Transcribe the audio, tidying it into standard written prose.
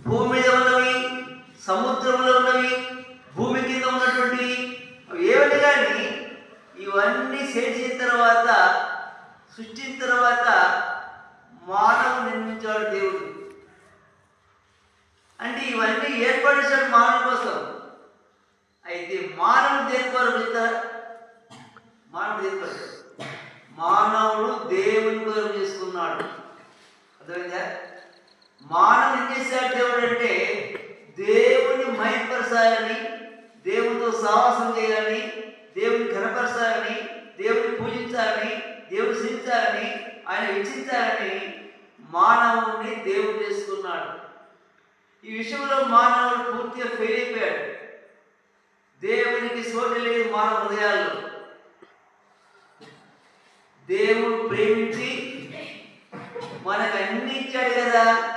భూమి మీద ఉన్నవి, సముద్రంలో ఉన్నవి, భూమి కింద ఉన్నటువంటివి ఏవని కానీ ఇవన్నీ చేసిన తర్వాత, సృష్టించిన తర్వాత మానవుడు నిర్మించాడు దేవుడు. అంటే ఇవన్నీ ఏర్పరిచాడు మానవు కోసం. అయితే మానవుడు దేని కొరకు చేస్తారు? మానవుడు దేని కొరకు? మానవుడు దేవుని కొరకు చేసుకున్నాడు. అర్థమైందా? మానవుడు ఏం చేశాడు దేవుడు అంటే దేవుని మహిమపరచాలని, దేవునితో సహవాసం చేయాలని, దేవుని ఘనపరచాలని, దేవుని పూజించాలని, దేవుని స్థించాలని, ఆయన హెచ్చించాలని మానవుని దేవుడు చేసుకున్నాడు. ఈ విషయంలో మానవుడు పూర్తిగా ఫెయిల్ అయిపోయాడు. దేవునికి చోటు లేదు మానవ హృదయాల్లో. దేవుడు ప్రేమించి మనకు అన్ని ఇచ్చాడు కదా.